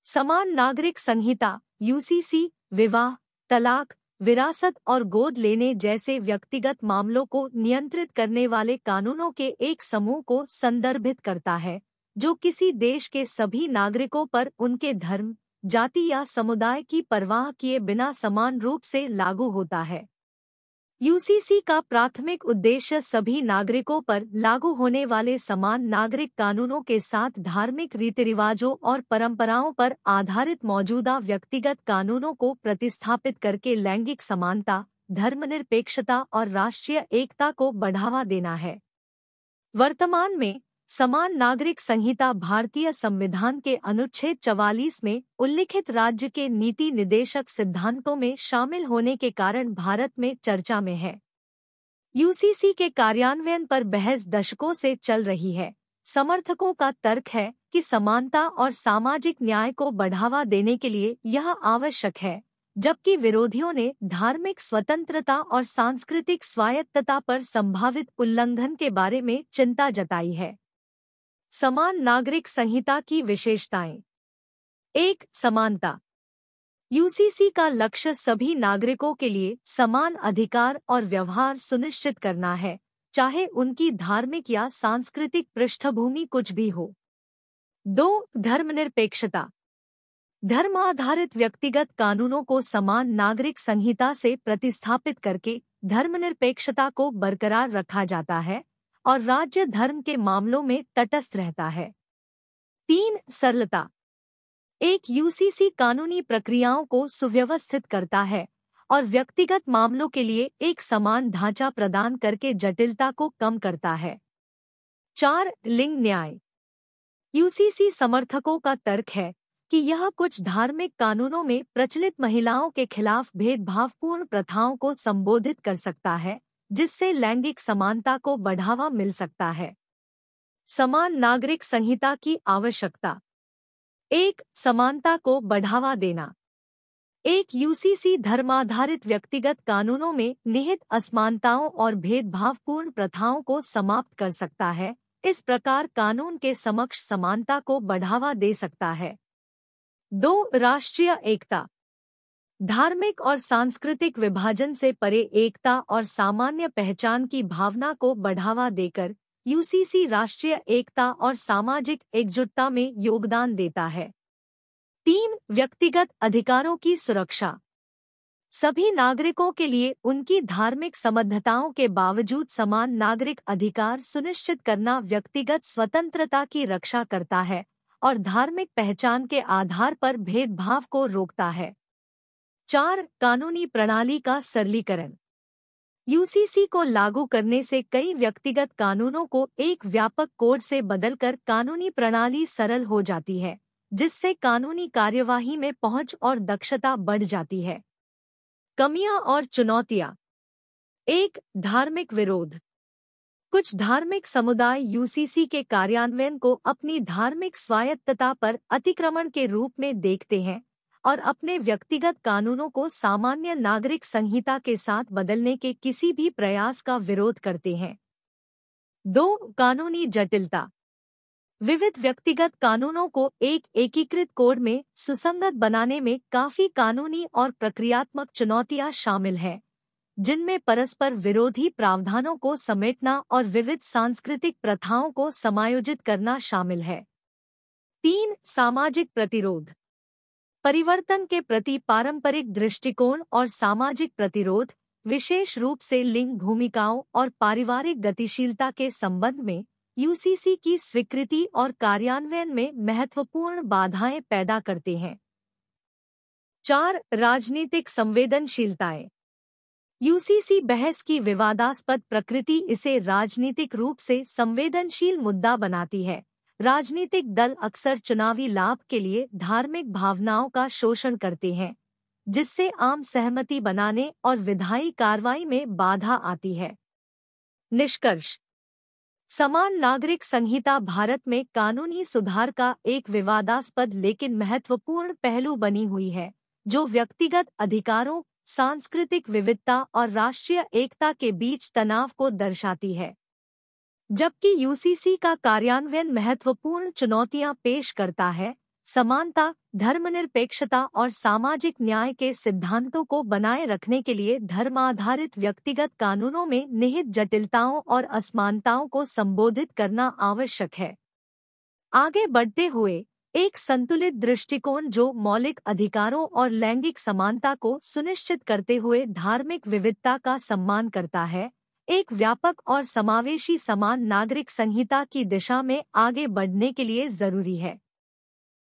समान नागरिक संहिता यूसीसी विवाह, तलाक, विरासत और गोद लेने जैसे व्यक्तिगत मामलों को नियंत्रित करने वाले कानूनों के एक समूह को संदर्भित करता है, जो किसी देश के सभी नागरिकों पर उनके धर्म, जाति या समुदाय की परवाह किए बिना समान रूप से लागू होता है। यूसीसी का प्राथमिक उद्देश्य सभी नागरिकों पर लागू होने वाले समान नागरिक कानूनों के साथ धार्मिक रीति-रिवाजों और परंपराओं पर आधारित मौजूदा व्यक्तिगत कानूनों को प्रतिस्थापित करके लैंगिक समानता, धर्मनिरपेक्षता और राष्ट्रीय एकता को बढ़ावा देना है। वर्तमान में समान नागरिक संहिता भारतीय संविधान के अनुच्छेद 44 में उल्लिखित राज्य के नीति निदेशक सिद्धांतों में शामिल होने के कारण भारत में चर्चा में है। यूसीसी के कार्यान्वयन पर बहस दशकों से चल रही है। समर्थकों का तर्क है कि समानता और सामाजिक न्याय को बढ़ावा देने के लिए यह आवश्यक है, जबकि विरोधियों ने धार्मिक स्वतंत्रता और सांस्कृतिक स्वायत्तता पर संभावित उल्लंघन के बारे में चिंता जताई है। समान नागरिक संहिता की विशेषताएं। 1. समानता। यूसीसी का लक्ष्य सभी नागरिकों के लिए समान अधिकार और व्यवहार सुनिश्चित करना है, चाहे उनकी धार्मिक या सांस्कृतिक पृष्ठभूमि कुछ भी हो। 2. धर्मनिरपेक्षता। धर्म आधारित व्यक्तिगत कानूनों को समान नागरिक संहिता से प्रतिस्थापित करके धर्मनिरपेक्षता को बरकरार रखा जाता है और राज्य धर्म के मामलों में तटस्थ रहता है। 3. सरलता। एक यूसीसी कानूनी प्रक्रियाओं को सुव्यवस्थित करता है और व्यक्तिगत मामलों के लिए एक समान ढांचा प्रदान करके जटिलता को कम करता है। 4. लिंग न्याय। यूसीसी समर्थकों का तर्क है कि यह कुछ धार्मिक कानूनों में प्रचलित महिलाओं के खिलाफ भेदभावपूर्ण प्रथाओं को संबोधित कर सकता है, जिससे लैंगिक समानता को बढ़ावा मिल सकता है। समान नागरिक संहिता की आवश्यकता। 1. समानता को बढ़ावा देना। एक यूसीसी धर्माधारित व्यक्तिगत कानूनों में निहित असमानताओं और भेदभावपूर्ण प्रथाओं को समाप्त कर सकता है। इस प्रकार कानून के समक्ष समानता को बढ़ावा दे सकता है। 2. राष्ट्रीय एकता। धार्मिक और सांस्कृतिक विभाजन से परे एकता और सामान्य पहचान की भावना को बढ़ावा देकर यूसीसी राष्ट्रीय एकता और सामाजिक एकजुटता में योगदान देता है। 3. व्यक्तिगत अधिकारों की सुरक्षा। सभी नागरिकों के लिए उनकी धार्मिक संबद्धताओं के बावजूद समान नागरिक अधिकार सुनिश्चित करना व्यक्तिगत स्वतंत्रता की रक्षा करता है और धार्मिक पहचान के आधार पर भेदभाव को रोकता है। 4. कानूनी प्रणाली का सरलीकरण। यूसीसी को लागू करने से कई व्यक्तिगत कानूनों को एक व्यापक कोड से बदलकर कानूनी प्रणाली सरल हो जाती है, जिससे कानूनी कार्यवाही में पहुंच और दक्षता बढ़ जाती है। कमियां और चुनौतियां। 1. धार्मिक विरोध। कुछ धार्मिक समुदाय यूसीसी के कार्यान्वयन को अपनी धार्मिक स्वायत्तता पर अतिक्रमण के रूप में देखते हैं और अपने व्यक्तिगत कानूनों को सामान्य नागरिक संहिता के साथ बदलने के किसी भी प्रयास का विरोध करते हैं। 2. कानूनी जटिलता। विविध व्यक्तिगत कानूनों को एक एकीकृत कोड में सुसंगत बनाने में काफी कानूनी और प्रक्रियात्मक चुनौतियां शामिल हैं, जिनमें परस्पर विरोधी प्रावधानों को समेटना और विविध सांस्कृतिक प्रथाओं को समायोजित करना शामिल है। 3. सामाजिक प्रतिरोध। परिवर्तन के प्रति पारंपरिक दृष्टिकोण और सामाजिक प्रतिरोध, विशेष रूप से लिंग भूमिकाओं और पारिवारिक गतिशीलता के संबंध में यूसीसी की स्वीकृति और कार्यान्वयन में महत्वपूर्ण बाधाएं पैदा करते हैं। 4. राजनीतिक संवेदनशीलताएं। यूसीसी बहस की विवादास्पद प्रकृति इसे राजनीतिक रूप से संवेदनशील मुद्दा बनाती है। राजनीतिक दल अक्सर चुनावी लाभ के लिए धार्मिक भावनाओं का शोषण करते हैं, जिससे आम सहमति बनाने और विधायी कार्रवाई में बाधा आती है। निष्कर्ष। समान नागरिक संहिता भारत में कानूनी सुधार का एक विवादास्पद लेकिन महत्वपूर्ण पहलू बनी हुई है, जो व्यक्तिगत अधिकारों, सांस्कृतिक विविधता और राष्ट्रीय एकता के बीच तनाव को दर्शाती है। जबकि यूसीसी का कार्यान्वयन महत्वपूर्ण चुनौतियां पेश करता है, समानता, धर्मनिरपेक्षता और सामाजिक न्याय के सिद्धांतों को बनाए रखने के लिए धर्माधारित व्यक्तिगत कानूनों में निहित जटिलताओं और असमानताओं को संबोधित करना आवश्यक है। आगे बढ़ते हुए, एक संतुलित दृष्टिकोण जो मौलिक अधिकारों और लैंगिक समानता को सुनिश्चित करते हुए धार्मिक विविधता का सम्मान करता है, एक व्यापक और समावेशी समान नागरिक संहिता की दिशा में आगे बढ़ने के लिए जरूरी है।